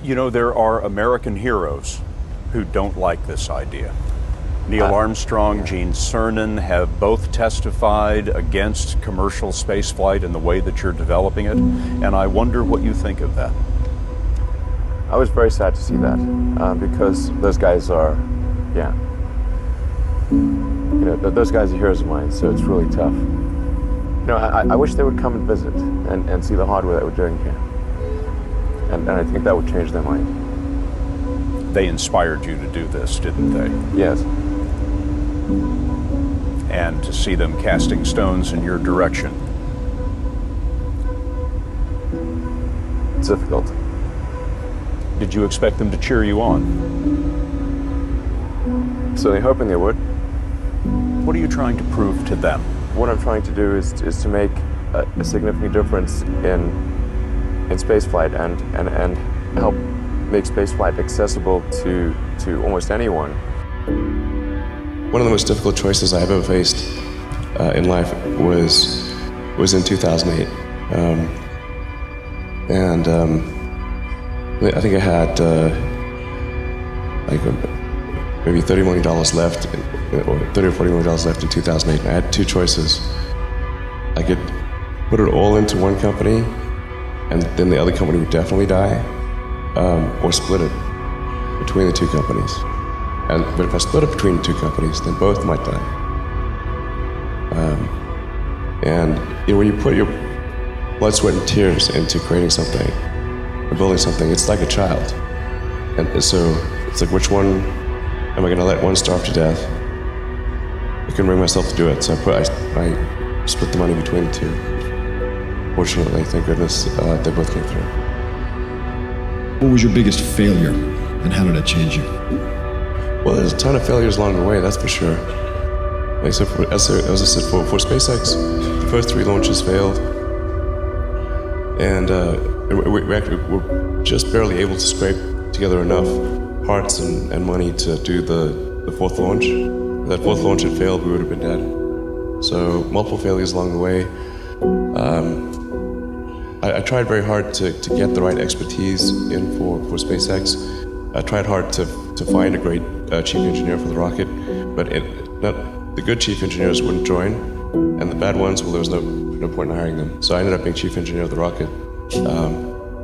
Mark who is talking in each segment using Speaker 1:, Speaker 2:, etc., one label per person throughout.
Speaker 1: You know, there are American heroes who don't like this idea. Neil Armstrong, Gene Cernan have both testified against commercial spaceflight and the way that you're developing it, and I wonder what you think of that.
Speaker 2: I was very sad to see that, because those guys are, those guys are heroes of mine, so it's really tough. I wish they would come and visit and see the hardware that we're doing here. And I think that would change their mind.
Speaker 1: They inspired you to do this, didn't they?
Speaker 2: Yes.
Speaker 1: And to see them casting stones in your direction.
Speaker 2: It's difficult.
Speaker 1: Did you expect them to cheer you on?
Speaker 2: Certainly hoping they would.
Speaker 1: What are you trying to prove to them?
Speaker 2: What I'm trying to do is to make a significant difference in spaceflight and help make spaceflight accessible to almost anyone.
Speaker 3: One of the most difficult choices I've ever faced in life was in 2008. I think I had maybe $30 million left, or $30 or $40 million left in 2008. And I had two choices. I could put it all into one company, and then the other company would definitely die, or split it between the two companies. But if I split it between the two companies, then both might die. When you put your blood, sweat, and tears into creating something, or building something, it's like a child. And so it's like, which one am I going to let one starve to death? I couldn't bring myself to do it, so I split the money between the two. Fortunately, thank goodness, they both came through.
Speaker 4: What was your biggest failure, and how did it change you?
Speaker 3: Well, there's a ton of failures along the way, that's for sure. As I said, for SpaceX, the first 3 launches failed, and we were just barely able to scrape together enough parts and money to do the 4th launch. If that 4th launch had failed, we would have been dead. So multiple failures along the way. I tried very hard to get the right expertise in for SpaceX. I tried hard to find a great chief engineer for the rocket, but the good chief engineers wouldn't join, and the bad ones, well, there was no point in hiring them. So I ended up being chief engineer of the rocket.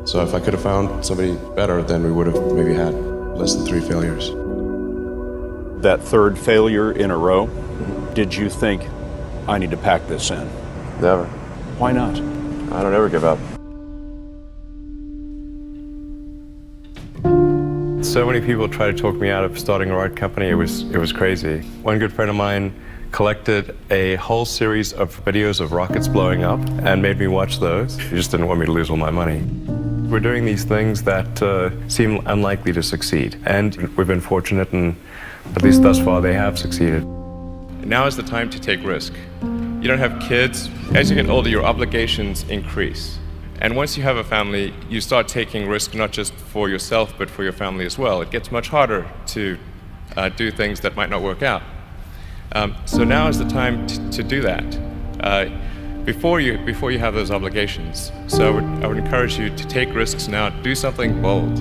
Speaker 3: So if I could have found somebody better, then we would have maybe had less than 3 failures.
Speaker 1: That 3rd failure in a row, did you think, I need to pack this in?
Speaker 2: Never.
Speaker 1: Why not?
Speaker 2: I don't ever give up.
Speaker 5: So many people tried to talk me out of starting a rocket company. It was crazy. One good friend of mine collected a whole series of videos of rockets blowing up and made me watch those. He just didn't want me to lose all my money. We're doing these things that seem unlikely to succeed, and we've been fortunate, and at least thus far they have succeeded. Now is the time to take risk. You don't have kids. As you get older, your obligations increase. And once you have a family, you start taking risk not just for yourself, but for your family as well. It gets much harder to do things that might not work out. So now is the time to do that before you have those obligations. So I would encourage you to take risks now. Do something bold.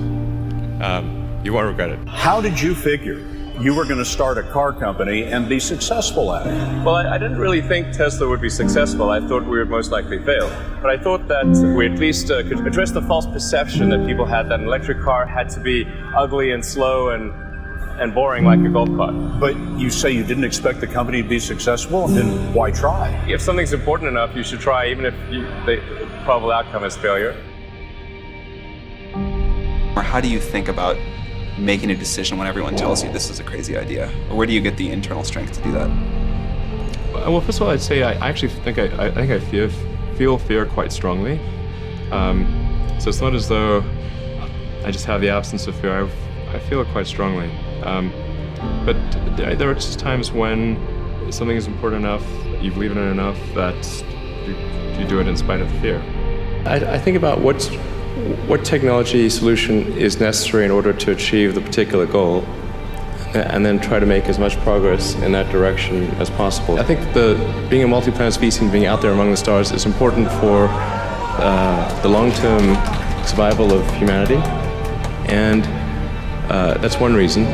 Speaker 5: You won't regret it.
Speaker 1: How did you figure you were going to start a car company and be successful at it?
Speaker 5: Well, I didn't really think Tesla would be successful. I thought we would most likely fail. But I thought that we at least could address the false perception that people had that an electric car had to be ugly and slow and boring like a golf cart.
Speaker 1: But you say you didn't expect the company to be successful, then why try?
Speaker 5: If something's important enough, you should try, even if the probable outcome is failure.
Speaker 6: Or how do you think about making a decision when everyone tells you this is a crazy idea? Or where do you get the internal strength to do that?
Speaker 5: Well, first of all, I'd say I actually think I feel fear quite strongly. So it's not as though I just have the absence of fear. I feel it quite strongly. But there are just times when something is important enough, you believe in it enough, that you do it in spite of the fear. I think about what technology solution is necessary in order to achieve the particular goal, and then try to make as much progress in that direction as possible. I think being a multi-planet species and being out there among the stars is important for the long-term survival of humanity. And that's one reason.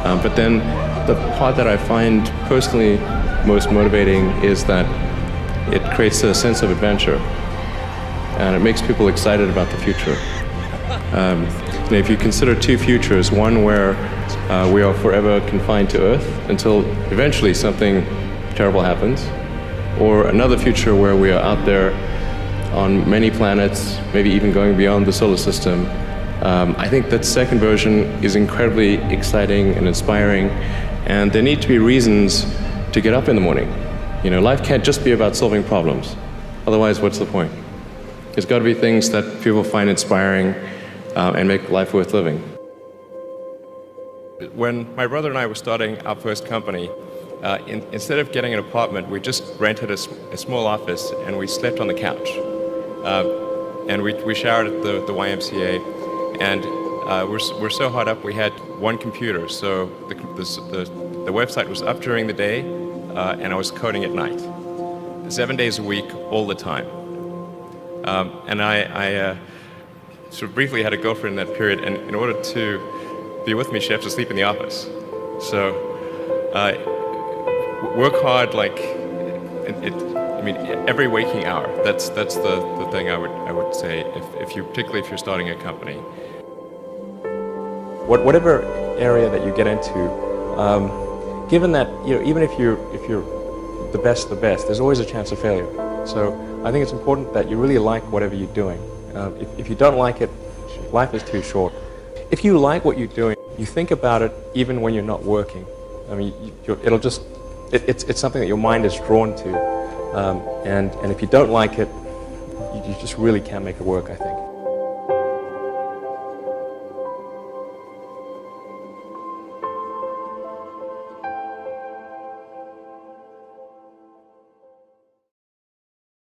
Speaker 5: But then the part that I find personally most motivating is that it creates a sense of adventure. And it makes people excited about the future. If you consider two futures, one where we are forever confined to Earth until eventually something terrible happens, or another future where we are out there on many planets, maybe even going beyond the solar system, I think that second version is incredibly exciting and inspiring, and there need to be reasons to get up in the morning. Life can't just be about solving problems. Otherwise, what's the point? There's got to be things that people find inspiring and make life worth living. When my brother and I were starting our first company, instead of getting an apartment, we just rented a small office and we slept on the couch. And we showered at the YMCA, and we're so hot up we had one computer, so the website was up during the day, and I was coding at night, 7 days a week, all the time. And I sort of briefly had a girlfriend in that period, and in order to be with me, she had to sleep in the office. So work hard, every waking hour. That's the thing I would say, particularly if you're starting a company. Whatever area that you get into, given that even if you're the best, there's always a chance of failure. So I think it's important that you really like whatever you're doing. If you don't like it, life is too short. If you like what you're doing, you think about it even when you're not working. It's something that your mind is drawn to. And if you don't like it, you just really can't make it work, I think.